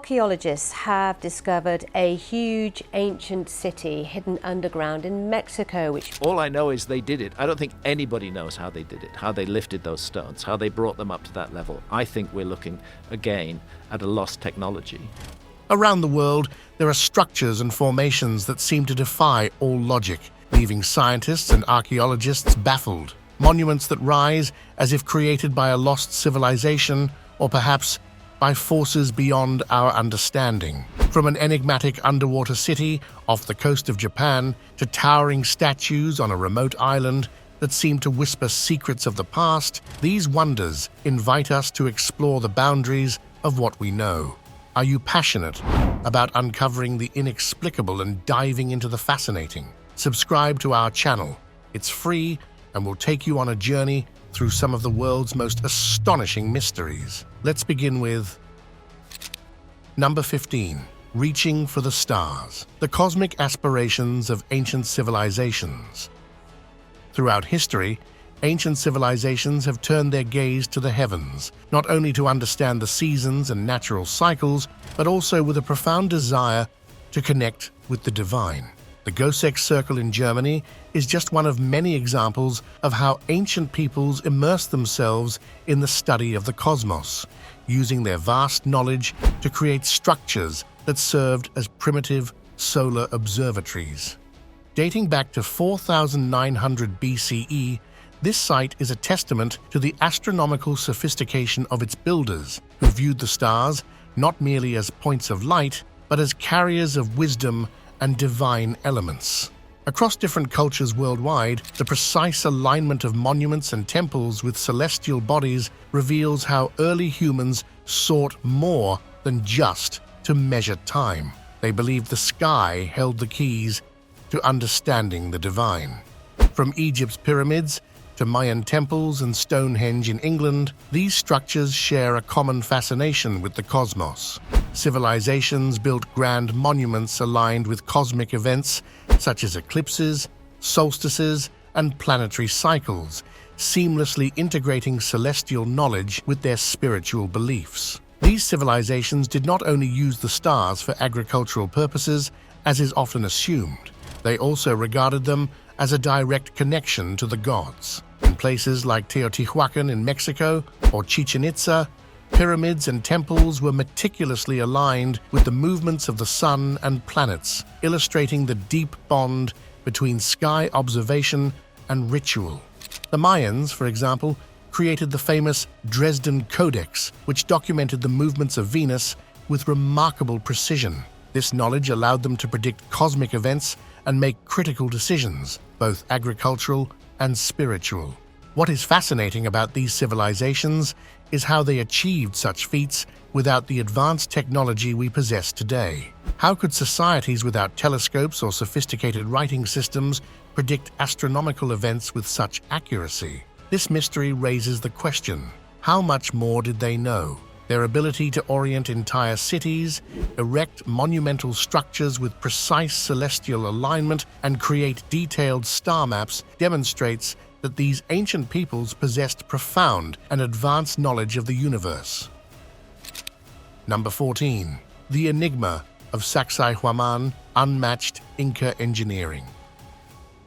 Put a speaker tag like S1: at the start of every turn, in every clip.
S1: Archaeologists have discovered a huge ancient city hidden underground in Mexico, which...
S2: All I know is they did it. I don't think anybody knows how they did it, how they lifted those stones, how they brought them up to that level. I think we're looking, again, at a lost technology.
S3: Around the world, there are structures and formations that seem to defy all logic, leaving scientists and archaeologists baffled. Monuments that rise as if created by a lost civilization, or perhaps by forces beyond our understanding. From an enigmatic underwater city off the coast of Japan to towering statues on a remote island that seem to whisper secrets of the past, these wonders invite us to explore the boundaries of what we know. Are you passionate about uncovering the inexplicable and diving into the fascinating? Subscribe to our channel. It's free and will take you on a journey through some of the world's most astonishing mysteries. Let's begin with number 15. Reaching for the stars. The cosmic aspirations of ancient civilizations. Throughout history, ancient civilizations have turned their gaze to the heavens, not only to understand the seasons and natural cycles, but also with a profound desire to connect with the divine. The Goseck Circle in Germany is just one of many examples of how ancient peoples immersed themselves in the study of the cosmos, using their vast knowledge to create structures that served as primitive solar observatories. Dating back to 4900 BCE, this site is a testament to the astronomical sophistication of its builders, who viewed the stars not merely as points of light, but as carriers of wisdom and divine elements. Across different cultures worldwide, the precise alignment of monuments and temples with celestial bodies reveals how early humans sought more than just to measure time. They believed the sky held the keys to understanding the divine. From Egypt's pyramids to Mayan temples and Stonehenge in England, these structures share a common fascination with the cosmos. Civilizations built grand monuments aligned with cosmic events such as eclipses, solstices, and planetary cycles, seamlessly integrating celestial knowledge with their spiritual beliefs. These civilizations did not only use the stars for agricultural purposes, as is often assumed. They also regarded them as a direct connection to the gods. In places like Teotihuacan in Mexico or Chichen Itza, pyramids and temples were meticulously aligned with the movements of the sun and planets, illustrating the deep bond between sky observation and ritual. The Mayans, for example, created the famous Dresden Codex, which documented the movements of Venus with remarkable precision. This knowledge allowed them to predict cosmic events and make critical decisions, both agricultural and spiritual. What is fascinating about these civilizations is how they achieved such feats without the advanced technology we possess today. How could societies without telescopes or sophisticated writing systems predict astronomical events with such accuracy? This mystery raises the question, how much more did they know? Their ability to orient entire cities, erect monumental structures with precise celestial alignment, and create detailed star maps demonstrates that these ancient peoples possessed profound and advanced knowledge of the universe. Number 14. The Enigma of Sacsayhuam&aacute, Unmatched Inca Engineering.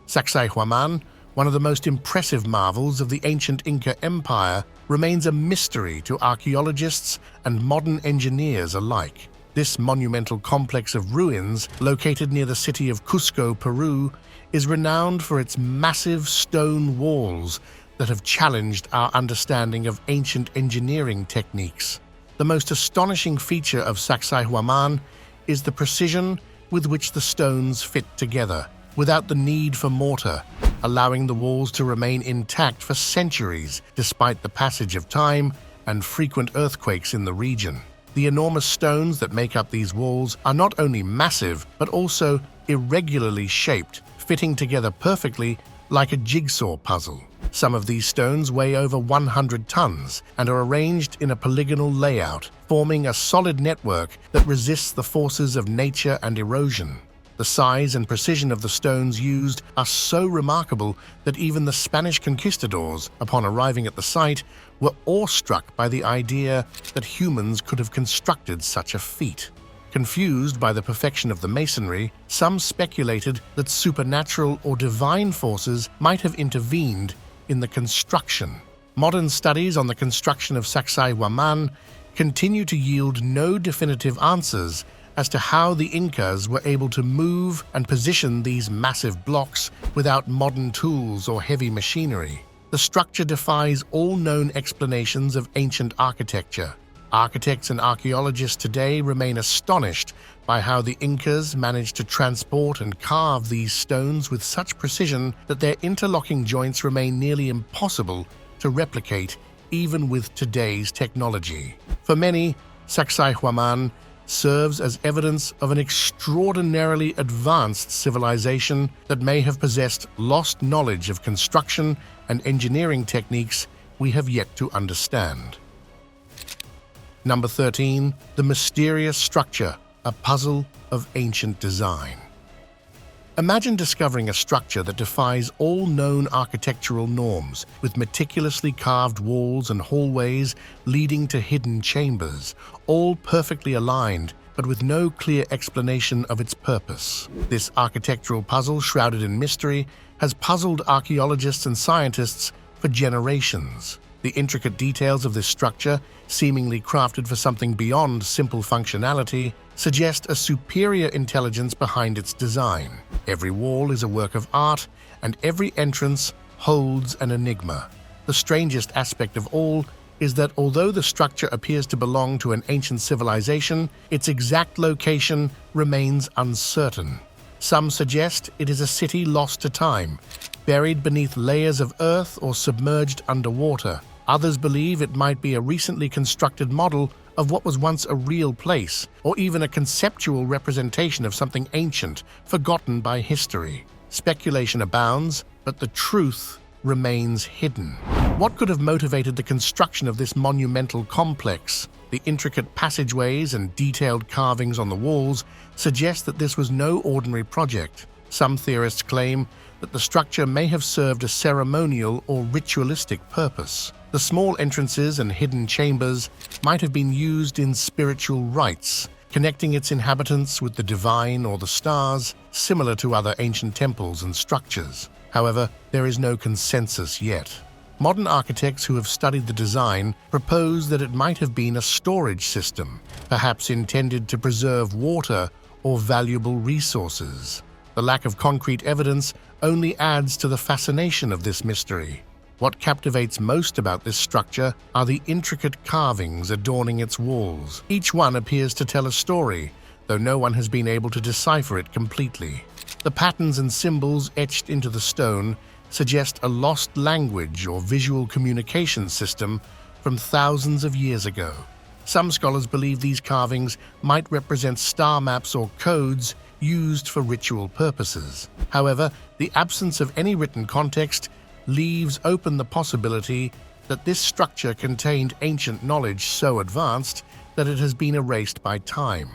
S3: Sacsayhuam&aacute, one of the most impressive marvels of the ancient Inca Empire, remains a mystery to archaeologists and modern engineers alike. This monumental complex of ruins, located near the city of Cusco, Peru, is renowned for its massive stone walls that have challenged our understanding of ancient engineering techniques. The most astonishing feature of Sacsayhuam&aacute is the precision with which the stones fit together, without the need for mortar, allowing the walls to remain intact for centuries despite the passage of time and frequent earthquakes in the region. The enormous stones that make up these walls are not only massive, but also irregularly shaped, fitting together perfectly like a jigsaw puzzle. Some of these stones weigh over 100 tons and are arranged in a polygonal layout, forming a solid network that resists the forces of nature and erosion. The size and precision of the stones used are so remarkable that even the Spanish conquistadors, upon arriving at the site, were awestruck by the idea that humans could have constructed such a feat. Confused by the perfection of the masonry, some speculated that supernatural or divine forces might have intervened in the construction. Modern studies on the construction of Sacsayhuam continue to yield no definitive answers as to how the Incas were able to move and position these massive blocks without modern tools or heavy machinery. The structure defies all known explanations of ancient architecture. Architects and archaeologists today remain astonished by how the Incas managed to transport and carve these stones with such precision that their interlocking joints remain nearly impossible to replicate even with today's technology. For many, Sacsayhuam serves as evidence of an extraordinarily advanced civilization that may have possessed lost knowledge of construction and engineering techniques we have yet to understand. Number 13. The mysterious structure, a puzzle of ancient design. Imagine discovering a structure that defies all known architectural norms, with meticulously carved walls and hallways leading to hidden chambers, all perfectly aligned, but with no clear explanation of its purpose. This architectural puzzle, shrouded in mystery, has puzzled archaeologists and scientists for generations. The intricate details of this structure, seemingly crafted for something beyond simple functionality, suggest a superior intelligence behind its design. Every wall is a work of art, and every entrance holds an enigma. The strangest aspect of all is that although the structure appears to belong to an ancient civilization, its exact location remains uncertain. Some suggest it is a city lost to time, buried beneath layers of earth or submerged underwater. Others believe it might be a recently constructed model of what was once a real place, or even a conceptual representation of something ancient, forgotten by history. Speculation abounds, but the truth remains hidden. What could have motivated the construction of this monumental complex? The intricate passageways and detailed carvings on the walls suggest that this was no ordinary project. Some theorists claim that the structure may have served a ceremonial or ritualistic purpose. The small entrances and hidden chambers might have been used in spiritual rites, connecting its inhabitants with the divine or the stars, similar to other ancient temples and structures. However, there is no consensus yet. Modern architects who have studied the design propose that it might have been a storage system, perhaps intended to preserve water or valuable resources. The lack of concrete evidence only adds to the fascination of this mystery. What captivates most about this structure are the intricate carvings adorning its walls. Each one appears to tell a story, though no one has been able to decipher it completely. The patterns and symbols etched into the stone suggest a lost language or visual communication system from thousands of years ago. Some scholars believe these carvings might represent star maps or codes used for ritual purposes. However, the absence of any written context leaves open the possibility that this structure contained ancient knowledge so advanced that it has been erased by time.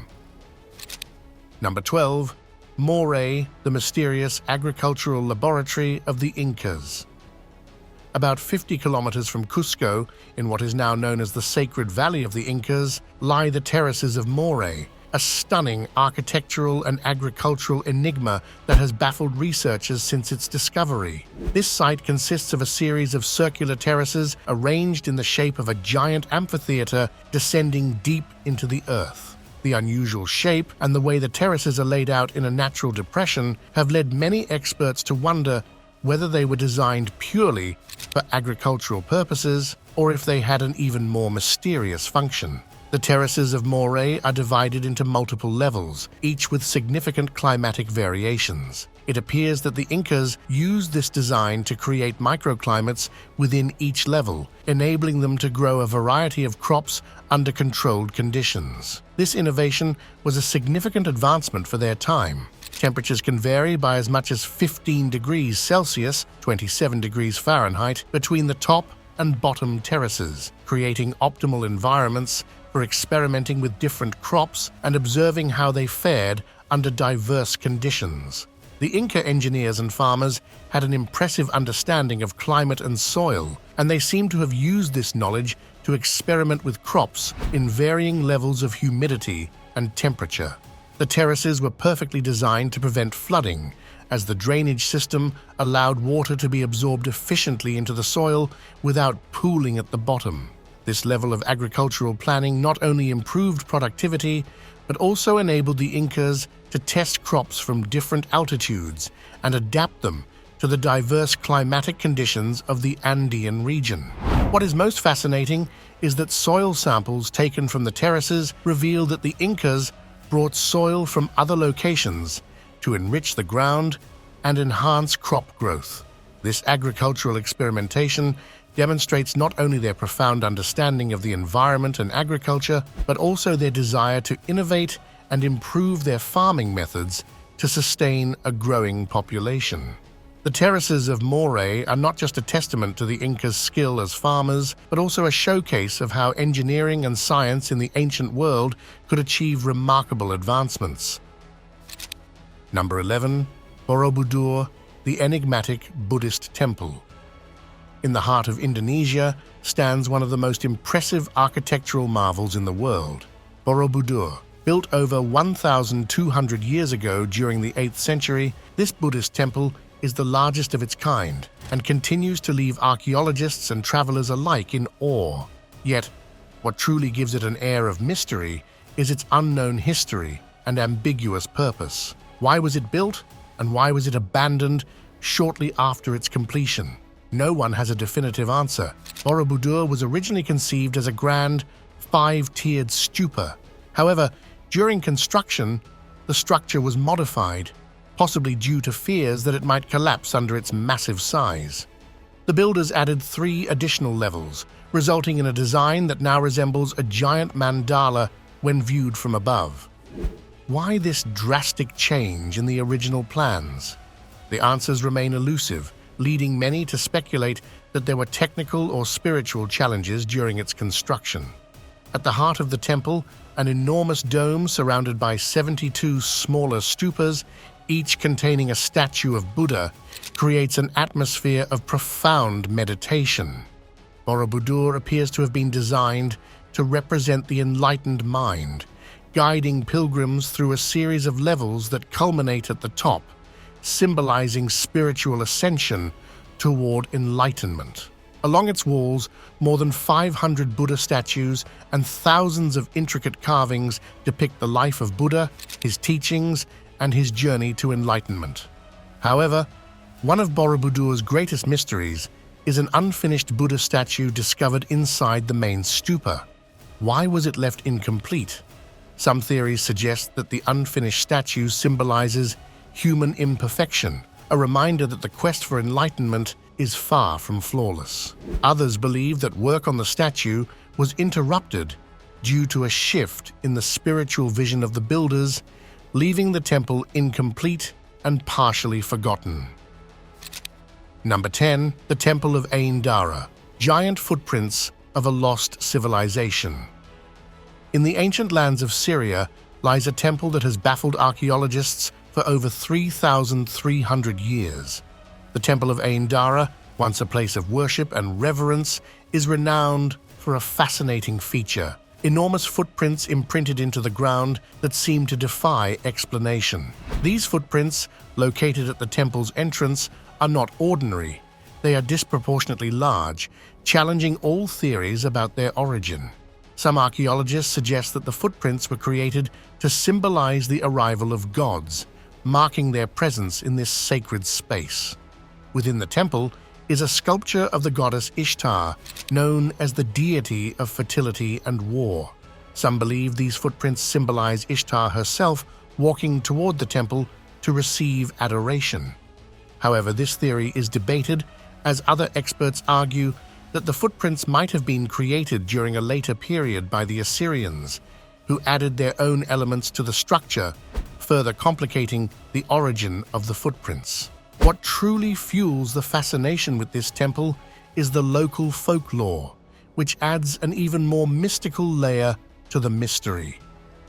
S3: Number 12. Moai, the mysterious agricultural laboratory of the Incas. About 50 kilometers from Cusco, in what is now known as the Sacred Valley of the Incas, lie the terraces of Moai, a stunning architectural and agricultural enigma that has baffled researchers since its discovery. This site consists of a series of circular terraces arranged in the shape of a giant amphitheater descending deep into the earth. The unusual shape and the way the terraces are laid out in a natural depression have led many experts to wonder whether they were designed purely for agricultural purposes or if they had an even more mysterious function. The terraces of Moai are divided into multiple levels, each with significant climatic variations. It appears that the Incas used this design to create microclimates within each level, enabling them to grow a variety of crops under controlled conditions. This innovation was a significant advancement for their time. Temperatures can vary by as much as 15 degrees Celsius, 27 degrees Fahrenheit, between the top and bottom terraces, creating optimal environments for experimenting with different crops and observing how they fared under diverse conditions. The Inca engineers and farmers had an impressive understanding of climate and soil, and they seem to have used this knowledge to experiment with crops in varying levels of humidity and temperature. The terraces were perfectly designed to prevent flooding, as the drainage system allowed water to be absorbed efficiently into the soil without pooling at the bottom. This level of agricultural planning not only improved productivity, but also enabled the Incas to test crops from different altitudes and adapt them to the diverse climatic conditions of the Andean region. What is most fascinating is that soil samples taken from the terraces reveal that the Incas brought soil from other locations to enrich the ground and enhance crop growth. This agricultural experimentation demonstrates not only their profound understanding of the environment and agriculture, but also their desire to innovate and improve their farming methods to sustain a growing population. The terraces of Moai are not just a testament to the Incas' skill as farmers, but also a showcase of how engineering and science in the ancient world could achieve remarkable advancements. Number 11. Borobudur, the enigmatic Buddhist temple. In the heart of Indonesia stands one of the most impressive architectural marvels in the world. Borobudur. Built over 1,200 years ago during the 8th century, this Buddhist temple is the largest of its kind and continues to leave archaeologists and travelers alike in awe. Yet, what truly gives it an air of mystery is its unknown history and ambiguous purpose. Why was it built, and why was it abandoned shortly after its completion? No one has a definitive answer. Borobudur was originally conceived as a grand, 5-tiered stupa. However, during construction, the structure was modified, possibly due to fears that it might collapse under its massive size. The builders added 3 additional levels, resulting in a design that now resembles a giant mandala when viewed from above. Why this drastic change in the original plans? The answers remain elusive, leading many to speculate that there were technical or spiritual challenges during its construction. At the heart of the temple, an enormous dome surrounded by 72 smaller stupas, each containing a statue of Buddha, creates an atmosphere of profound meditation. Borobudur appears to have been designed to represent the enlightened mind, guiding pilgrims through a series of levels that culminate at the top, symbolizing spiritual ascension toward enlightenment. Along its walls, more than 500 Buddha statues and thousands of intricate carvings depict the life of Buddha, his teachings, and his journey to enlightenment. However, one of Borobudur's greatest mysteries is an unfinished Buddha statue discovered inside the main stupa. Why was it left incomplete? Some theories suggest that the unfinished statue symbolizes human imperfection, a reminder that the quest for enlightenment is far from flawless. Others believe that work on the statue was interrupted due to a shift in the spiritual vision of the builders, leaving the temple incomplete and partially forgotten. Number 10. The Temple of Ain Dara, giant footprints of a lost civilization. In the ancient lands of Syria lies a temple that has baffled archaeologists for over 3,300 years. The Temple of Ain Dara, once a place of worship and reverence, is renowned for a fascinating feature: enormous footprints imprinted into the ground that seem to defy explanation. These footprints, located at the temple's entrance, are not ordinary. They are disproportionately large, challenging all theories about their origin. Some archaeologists suggest that the footprints were created to symbolize the arrival of gods, marking their presence in this sacred space. Within the temple is a sculpture of the goddess Ishtar, known as the deity of fertility and war. Some believe these footprints symbolize Ishtar herself walking toward the temple to receive adoration. However, this theory is debated, as other experts argue that the footprints might have been created during a later period by the Assyrians, who added their own elements to the structure, further complicating the origin of the footprints. What truly fuels the fascination with this temple is the local folklore, which adds an even more mystical layer to the mystery.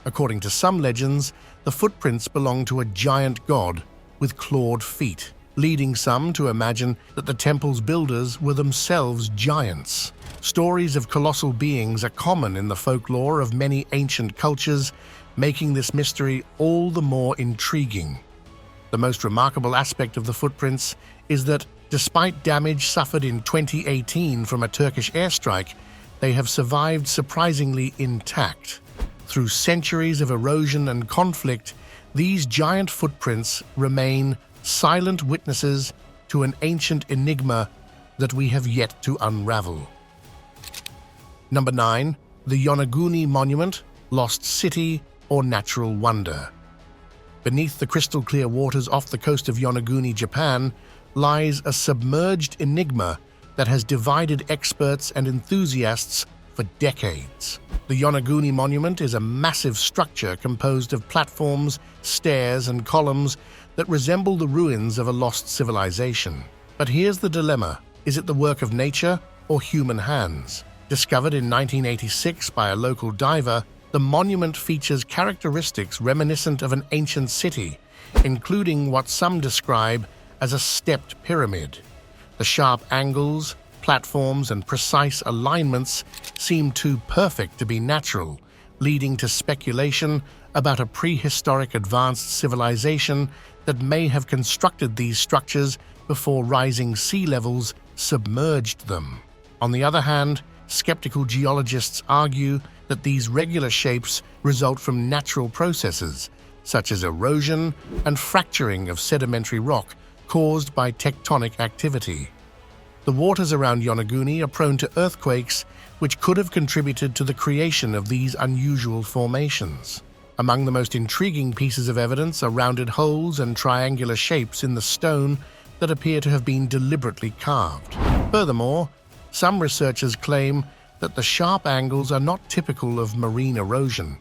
S3: According to some legends, the footprints belong to a giant god with clawed feet, leading some to imagine that the temple's builders were themselves giants. Stories of colossal beings are common in the folklore of many ancient cultures, making this mystery all the more intriguing. The most remarkable aspect of the footprints is that, despite damage suffered in 2018 from a Turkish airstrike, they have survived surprisingly intact. Through centuries of erosion and conflict, these giant footprints remain silent witnesses to an ancient enigma that we have yet to unravel. Number 9. The Yonaguni Monument, Lost City or Natural Wonder. Beneath the crystal-clear waters off the coast of Yonaguni, Japan, lies a submerged enigma that has divided experts and enthusiasts for decades. The Yonaguni Monument is a massive structure composed of platforms, stairs, and columns that resemble the ruins of a lost civilization. But here's the dilemma. Is it the work of nature or human hands? Discovered in 1986 by a local diver, the monument features characteristics reminiscent of an ancient city, including what some describe as a stepped pyramid. The sharp angles, platforms, and precise alignments seem too perfect to be natural, leading to speculation about a prehistoric advanced civilization that may have constructed these structures before rising sea levels submerged them. On the other hand, skeptical geologists argue that these regular shapes result from natural processes, such as erosion and fracturing of sedimentary rock caused by tectonic activity. The waters around Yonaguni are prone to earthquakes, which could have contributed to the creation of these unusual formations. Among the most intriguing pieces of evidence are rounded holes and triangular shapes in the stone that appear to have been deliberately carved. Furthermore, some researchers claim that the sharp angles are not typical of marine erosion,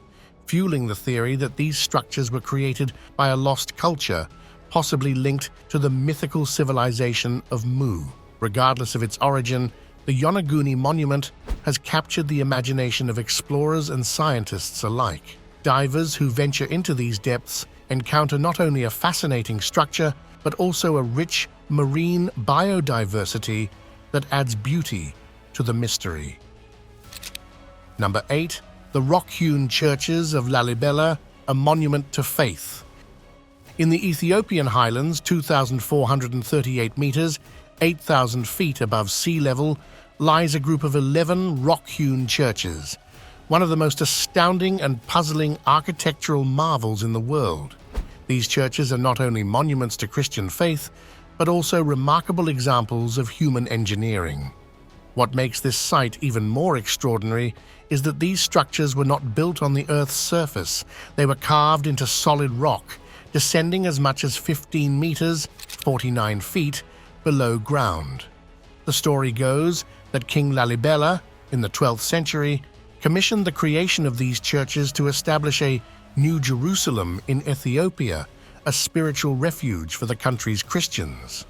S3: fueling the theory that these structures were created by a lost culture, possibly linked to the mythical civilization of Mu. Regardless of its origin, the Yonaguni Monument has captured the imagination of explorers and scientists alike. Divers who venture into these depths encounter not only a fascinating structure, but also a rich marine biodiversity that adds beauty to the mystery. Number 8. The rock-hewn churches of Lalibela, a monument to faith. In the Ethiopian highlands, 2,438 meters, 8,000 feet above sea level, lies a group of 11 rock-hewn churches, one of the most astounding and puzzling architectural marvels in the world. These churches are not only monuments to Christian faith, but also remarkable examples of human engineering. What makes this site even more extraordinary is that these structures were not built on the Earth's surface. They were carved into solid rock, descending as much as 15 meters, 49 feet, below ground. The story goes that King Lalibela, in the 12th century, commissioned the creation of these churches to establish a New Jerusalem in Ethiopia, a spiritual refuge for the country's Christians.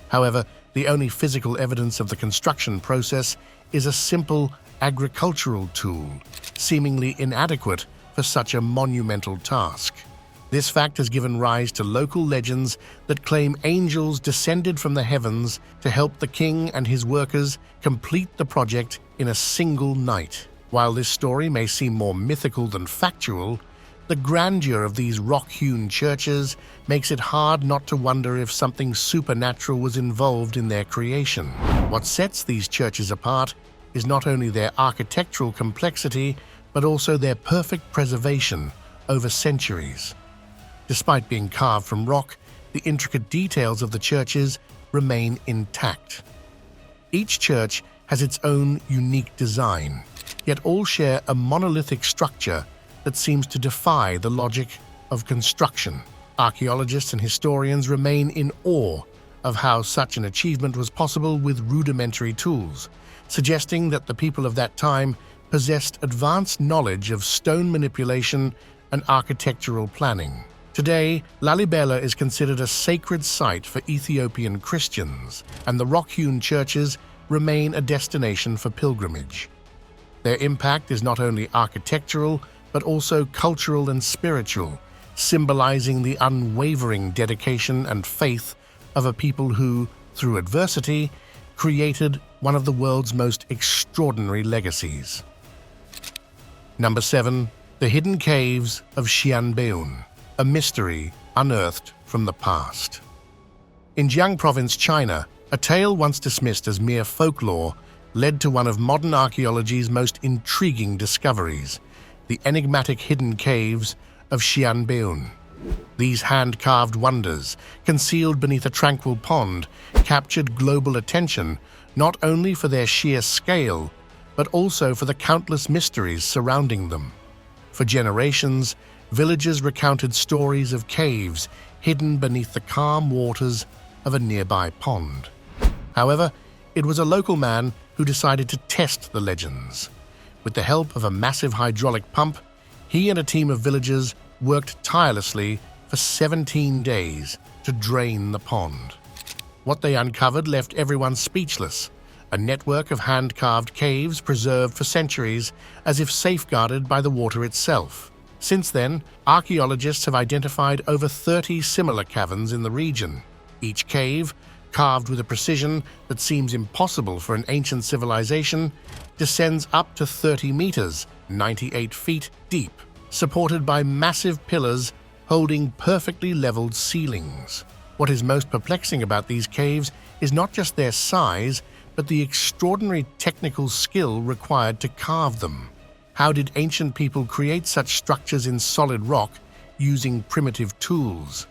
S3: However, the only physical evidence of the construction process is a simple agricultural tool, seemingly inadequate for such a monumental task. This fact has given rise to local legends that claim angels descended from the heavens to help the king and his workers complete the project in a single night. While this story may seem more mythical than factual, the grandeur of these rock-hewn churches makes it hard not to wonder if something supernatural was involved in their creation. What sets these churches apart is not only their architectural complexity, but also their perfect preservation over centuries. Despite being carved from rock, the intricate details of the churches remain intact. Each church has its own unique design, yet all share a monolithic structure that seems to defy the logic of construction. Archaeologists and historians remain in awe of how such an achievement was possible with rudimentary tools, suggesting that the people of that time possessed advanced knowledge of stone manipulation and architectural planning. Today, Lalibela is considered a sacred site for Ethiopian Christians, and the rock-hewn churches remain a destination for pilgrimage. Their impact is not only architectural, but also cultural and spiritual, symbolizing the unwavering dedication and faith of a people who, through adversity, created one of the world's most extraordinary legacies. Number 7. The Hidden Caves of Xian, a mystery unearthed from the past. In Jiang Province, China, a tale once dismissed as mere folklore led to one of modern archaeology's most intriguing discoveries, the enigmatic hidden caves of Xian. These hand-carved wonders, concealed beneath a tranquil pond, captured global attention not only for their sheer scale, but also for the countless mysteries surrounding them. For generations, villagers recounted stories of caves hidden beneath the calm waters of a nearby pond. However, it was a local man who decided to test the legends. With the help of a massive hydraulic pump, he and a team of villagers worked tirelessly for 17 days to drain the pond. What they uncovered left everyone speechless, a network of hand-carved caves preserved for centuries as if safeguarded by the water itself. Since then, archaeologists have identified over 30 similar caverns in the region. Each cave, carved with a precision that seems impossible for an ancient civilization, descends up to 30 meters, 98 feet deep, supported by massive pillars holding perfectly leveled ceilings. What is most perplexing about these caves is not just their size, but the extraordinary technical skill required to carve them. How did ancient people create such structures in solid rock using primitive tools?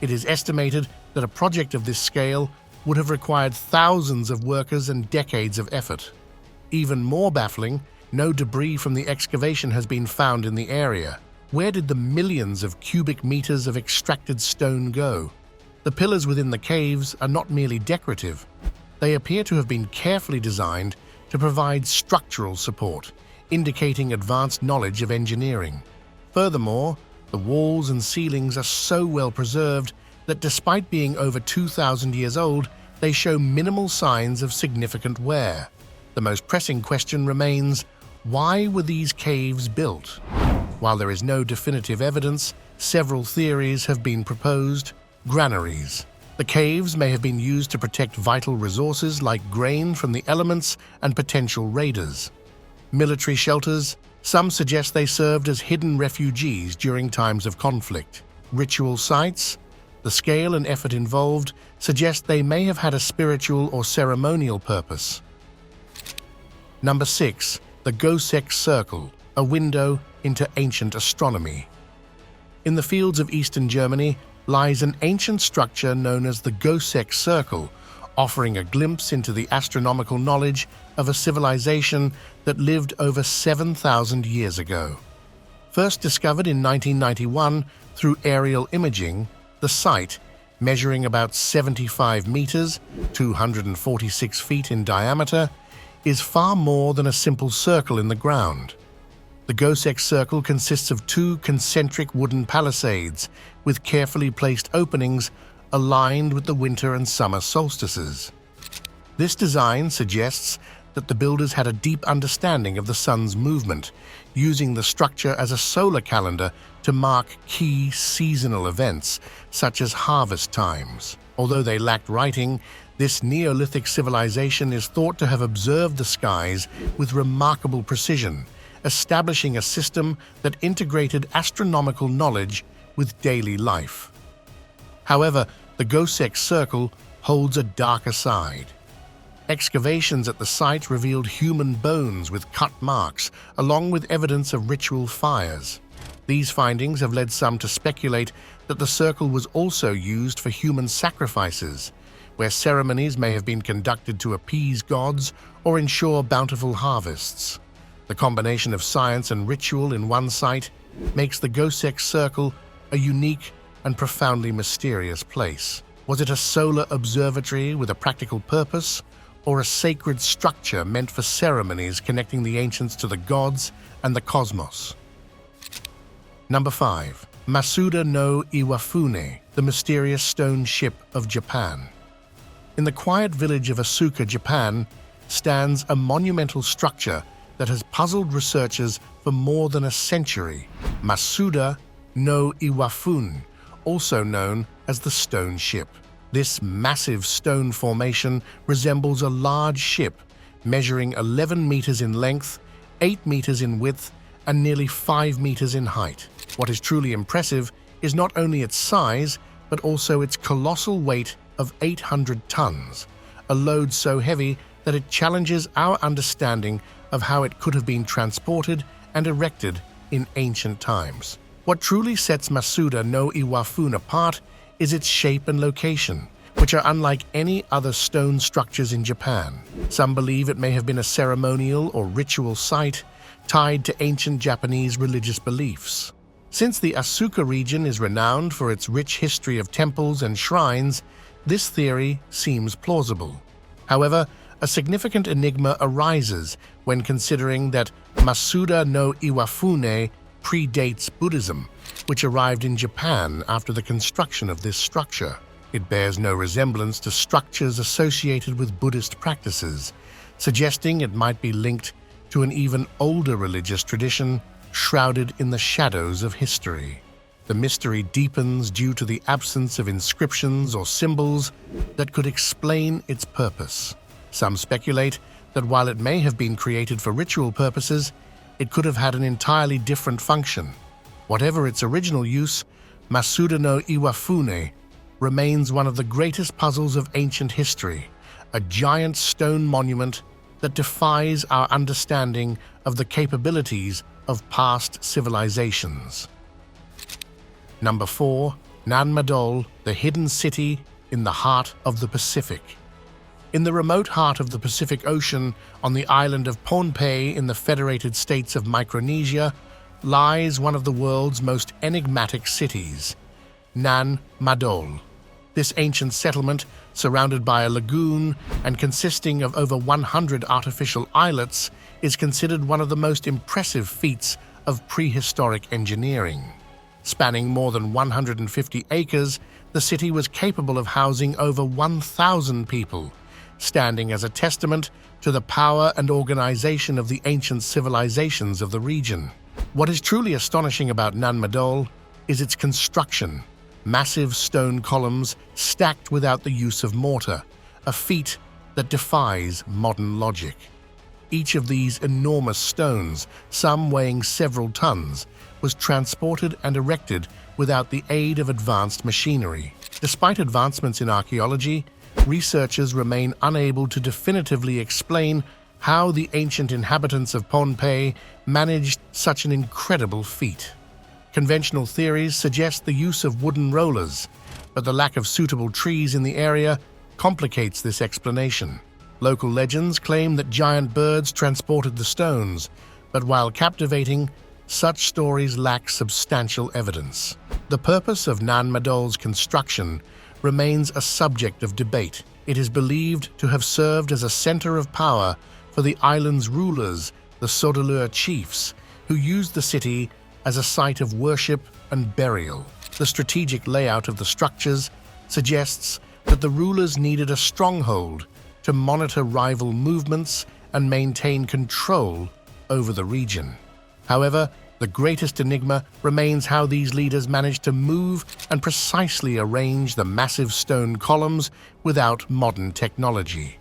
S3: It is estimated that a project of this scale would have required thousands of workers and decades of effort. Even more baffling, no debris from the excavation has been found in the area. Where did the millions of cubic meters of extracted stone go? The pillars within the caves are not merely decorative. They appear to have been carefully designed to provide structural support, indicating advanced knowledge of engineering. Furthermore, the walls and ceilings are so well preserved that despite being over 2,000 years old, they show minimal signs of significant wear. The most pressing question remains, why were these caves built? While there is no definitive evidence, several theories have been proposed. Granaries. The caves may have been used to protect vital resources like grain from the elements and potential raiders. Military shelters. Some suggest they served as hidden refugees during times of conflict. Ritual sites. The scale and effort involved suggest they may have had a spiritual or ceremonial purpose. Number 6. The Goseck Circle, a window into ancient astronomy. In the fields of eastern Germany lies an ancient structure known as the Goseck Circle, offering a glimpse into the astronomical knowledge of a civilization that lived over 7,000 years ago. First discovered in 1991 through aerial imaging, the site, measuring about 75 meters, 246 feet in diameter, is far more than a simple circle in the ground. The Goseck Circle consists of 2 concentric wooden palisades with carefully placed openings aligned with the winter and summer solstices. This design suggests that the builders had a deep understanding of the sun's movement, using the structure as a solar calendar to mark key seasonal events, such as harvest times. Although they lacked writing, this Neolithic civilization is thought to have observed the skies with remarkable precision, establishing a system that integrated astronomical knowledge with daily life. However, the Goseck Circle holds a darker side. Excavations at the site revealed human bones with cut marks, along with evidence of ritual fires. These findings have led some to speculate that the circle was also used for human sacrifices, where ceremonies may have been conducted to appease gods or ensure bountiful harvests. The combination of science and ritual in one site makes the Goseck Circle a unique and profoundly mysterious place. Was it a solar observatory with a practical purpose, or a sacred structure meant for ceremonies connecting the ancients to the gods and the cosmos? Number 5. Masuda no Iwafune, the mysterious stone ship of Japan. In the quiet village of Asuka, Japan, stands a monumental structure that has puzzled researchers for more than a century. Masuda no Iwafun, also known as the stone ship. This massive stone formation resembles a large ship measuring 11 meters in length, 8 meters in width, and nearly 5 meters in height. What is truly impressive is not only its size, but also its colossal weight of 800 tons, a load so heavy that it challenges our understanding of how it could have been transported and erected in ancient times. What truly sets Masuda no Iwafun apart is its shape and location, which are unlike any other stone structures in Japan. Some believe it may have been a ceremonial or ritual site tied to ancient Japanese religious beliefs. Since the Asuka region is renowned for its rich history of temples and shrines, this theory seems plausible. However, a significant enigma arises when considering that Masuda no Iwafune predates Buddhism, which arrived in Japan after the construction of this structure. It bears no resemblance to structures associated with Buddhist practices, suggesting it might be linked to an even older religious tradition shrouded in the shadows of history. The mystery deepens due to the absence of inscriptions or symbols that could explain its purpose. Some speculate that while it may have been created for ritual purposes, it could have had an entirely different function. Whatever its original use, Masuda no Iwafune remains one of the greatest puzzles of ancient history, a giant stone monument that defies our understanding of the capabilities of past civilizations. Number 4. Nan Madol, the hidden city in the heart of the Pacific. In the remote heart of the Pacific Ocean, on the island of Pohnpei in the Federated States of Micronesia, lies one of the world's most enigmatic cities, Nan Madol. This ancient settlement, surrounded by a lagoon and consisting of over 100 artificial islets, is considered one of the most impressive feats of prehistoric engineering. Spanning more than 150 acres, the city was capable of housing over 1,000 people, standing as a testament to the power and organization of the ancient civilizations of the region. What is truly astonishing about Nan Madol is its construction. Massive stone columns stacked without the use of mortar, a feat that defies modern logic. Each of these enormous stones, some weighing several tons, was transported and erected without the aid of advanced machinery. Despite advancements in archaeology, researchers remain unable to definitively explain how the ancient inhabitants of Pohnpei managed such an incredible feat. Conventional theories suggest the use of wooden rollers, but the lack of suitable trees in the area complicates this explanation. Local legends claim that giant birds transported the stones, but while captivating, such stories lack substantial evidence. The purpose of Nan Madol's construction remains a subject of debate. It is believed to have served as a center of power for the island's rulers, the Sodalur chiefs, who used the city as a site of worship and burial. The strategic layout of the structures suggests that the rulers needed a stronghold to monitor rival movements and maintain control over the region. However, the greatest enigma remains how these leaders managed to move and precisely arrange the massive stone columns without modern technology.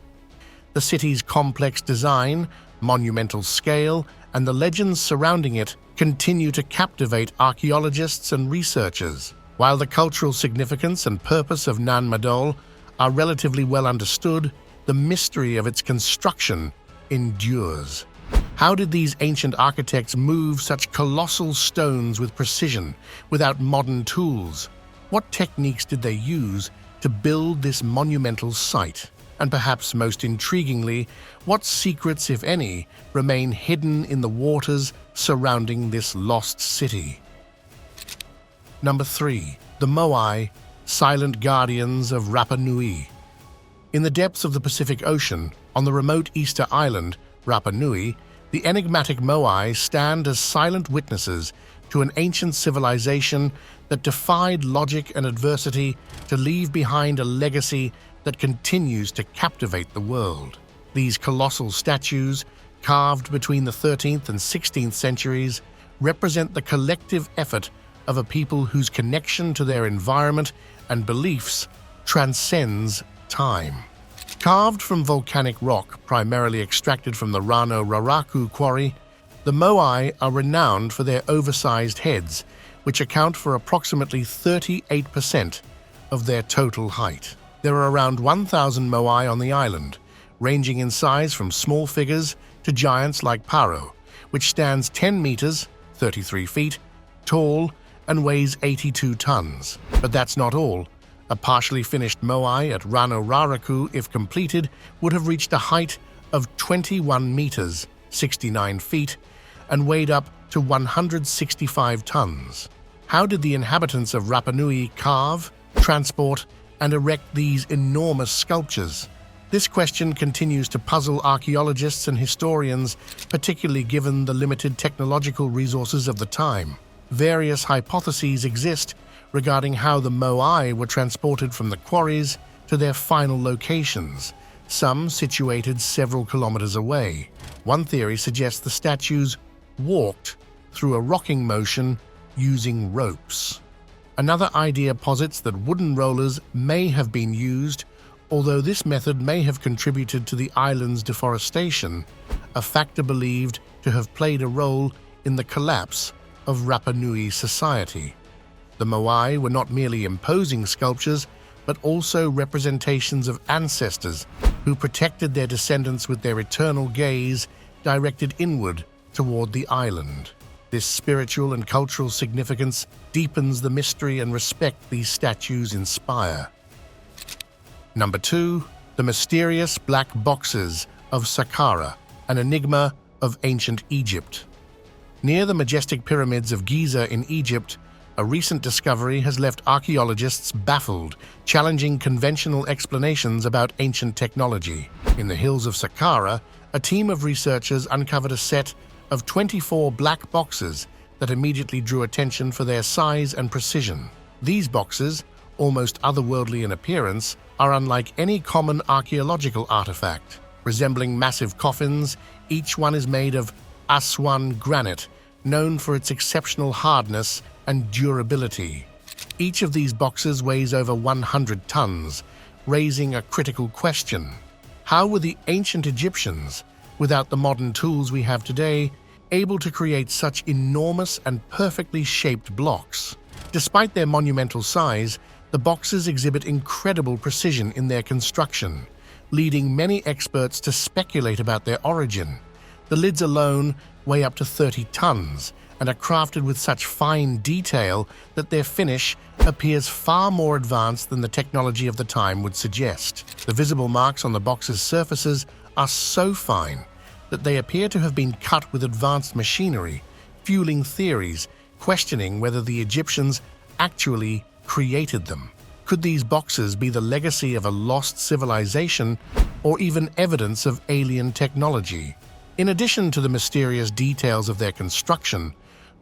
S3: The city's complex design, monumental scale, and the legends surrounding it continue to captivate archaeologists and researchers. While the cultural significance and purpose of Nan Madol are relatively well understood, the mystery of its construction endures. How did these ancient architects move such colossal stones with precision, without modern tools? What techniques did they use to build this monumental site? And perhaps most intriguingly, what secrets, if any, remain hidden in the waters surrounding this lost city? Number 3. The Moai, silent guardians of Rapa Nui. In the depths of the Pacific Ocean, on the remote Easter island, Rapa Nui, the enigmatic Moai stand as silent witnesses to an ancient civilization that defied logic and adversity to leave behind a legacy that continues to captivate the world. These colossal statues, carved between the 13th and 16th centuries, represent the collective effort of a people whose connection to their environment and beliefs transcends time. Carved from volcanic rock, primarily extracted from the Rano Raraku quarry, the Moai are renowned for their oversized heads, which account for approximately 38% of their total height. There are around 1,000 Moai on the island, ranging in size from small figures to giants like Paro, which stands 10 meters, 33 feet, tall and weighs 82 tons. But that's not all. A partially finished Moai at Rano Raraku, if completed, would have reached a height of 21 meters, 69 feet, and weighed up to 165 tons. How did the inhabitants of Rapa Nui carve, transport, and erect these enormous sculptures? This question continues to puzzle archaeologists and historians, particularly given the limited technological resources of the time. Various hypotheses exist regarding how the Moai were transported from the quarries to their final locations, some situated several kilometers away. One theory suggests the statues walked through a rocking motion using ropes. Another idea posits that wooden rollers may have been used, although this method may have contributed to the island's deforestation, a factor believed to have played a role in the collapse of Rapa Nui society. The Moai were not merely imposing sculptures, but also representations of ancestors who protected their descendants with their eternal gaze directed inward toward the island. This spiritual and cultural significance deepens the mystery and respect these statues inspire. Number 2. The mysterious black boxes of Saqqara, an enigma of ancient Egypt. Near the majestic pyramids of Giza in Egypt, a recent discovery has left archaeologists baffled, challenging conventional explanations about ancient technology. In the hills of Saqqara, a team of researchers uncovered a set of 24 black boxes that immediately drew attention for their size and precision. These boxes, almost otherworldly in appearance, are unlike any common archaeological artifact. Resembling massive coffins, each one is made of Aswan granite, known for its exceptional hardness and durability. Each of these boxes weighs over 100 tons, raising a critical question. How were the ancient Egyptians, without the modern tools we have today, able to create such enormous and perfectly shaped blocks? Despite their monumental size, the boxes exhibit incredible precision in their construction, leading many experts to speculate about their origin. The lids alone weigh up to 30 tons and are crafted with such fine detail that their finish appears far more advanced than the technology of the time would suggest. The visible marks on the box's surfaces are so fine that they appear to have been cut with advanced machinery, fueling theories questioning whether the Egyptians actually created them. Could these boxes be the legacy of a lost civilization or even evidence of alien technology? In addition to the mysterious details of their construction,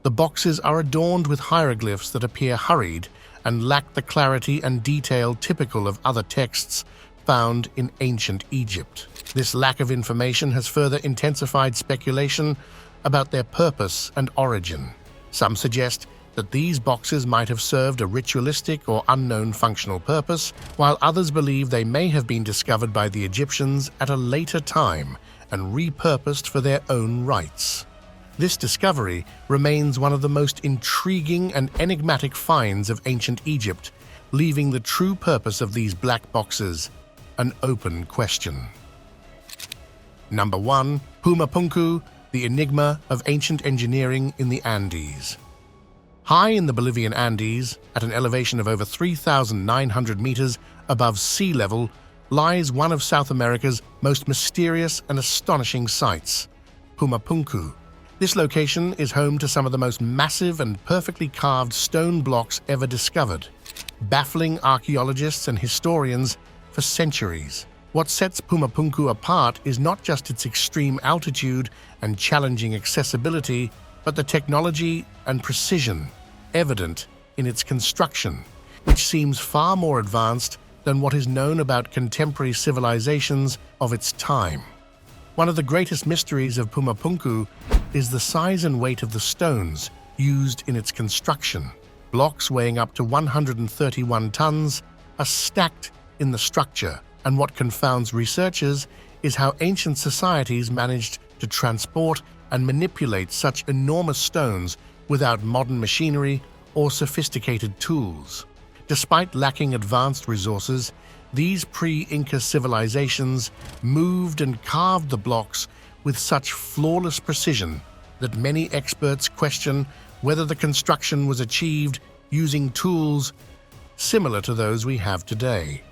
S3: the boxes are adorned with hieroglyphs that appear hurried and lack the clarity and detail typical of other texts found in ancient Egypt. This lack of information has further intensified speculation about their purpose and origin. Some suggest that these boxes might have served a ritualistic or unknown functional purpose, while others believe they may have been discovered by the Egyptians at a later time and repurposed for their own rites. This discovery remains one of the most intriguing and enigmatic finds of ancient Egypt, leaving the true purpose of these black boxes an open question. Number 1. Pumapunku, the enigma of ancient engineering in the Andes. High in the Bolivian Andes, at an elevation of over 3,900 meters above sea level, lies one of South America's most mysterious and astonishing sites, Pumapunku. This location is home to some of the most massive and perfectly carved stone blocks ever discovered, baffling archaeologists and historians for centuries. What sets Pumapunku apart is not just its extreme altitude and challenging accessibility, but the technology and precision evident in its construction, which seems far more advanced than what is known about contemporary civilizations of its time. One of the greatest mysteries of Pumapunku is the size and weight of the stones used in its construction. Blocks weighing up to 131 tons are stacked in the structure, and what confounds researchers is how ancient societies managed to transport and manipulate such enormous stones without modern machinery or sophisticated tools. Despite lacking advanced resources, these pre-Inca civilizations moved and carved the blocks with such flawless precision that many experts question whether the construction was achieved using tools similar to those we have today.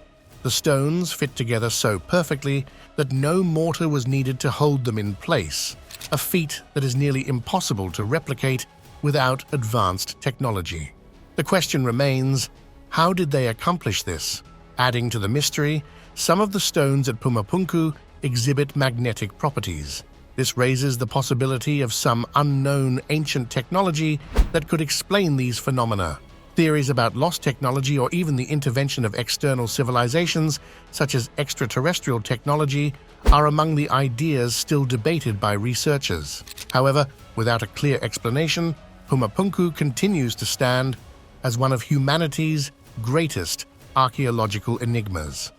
S3: The stones fit together so perfectly that no mortar was needed to hold them in place, a feat that is nearly impossible to replicate without advanced technology. The question remains, how did they accomplish this? Adding to the mystery, some of the stones at Pumapunku exhibit magnetic properties. This raises the possibility of some unknown ancient technology that could explain these phenomena. Theories about lost technology or even the intervention of external civilizations, such as extraterrestrial technology, are among the ideas still debated by researchers. However, without a clear explanation, Pumapunku continues to stand as one of humanity's greatest archaeological enigmas.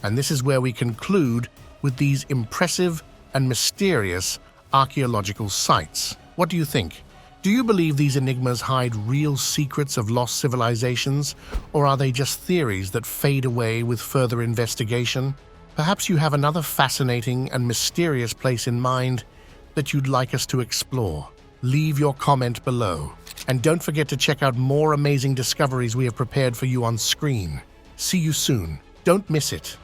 S3: And this is where we conclude with these impressive and mysterious archaeological sites. What do you think? Do you believe these enigmas hide real secrets of lost civilizations, or are they just theories that fade away with further investigation? Perhaps you have another fascinating and mysterious place in mind that you'd like us to explore. Leave your comment below. And don't forget to check out more amazing discoveries we have prepared for you on screen. See you soon. Don't miss it.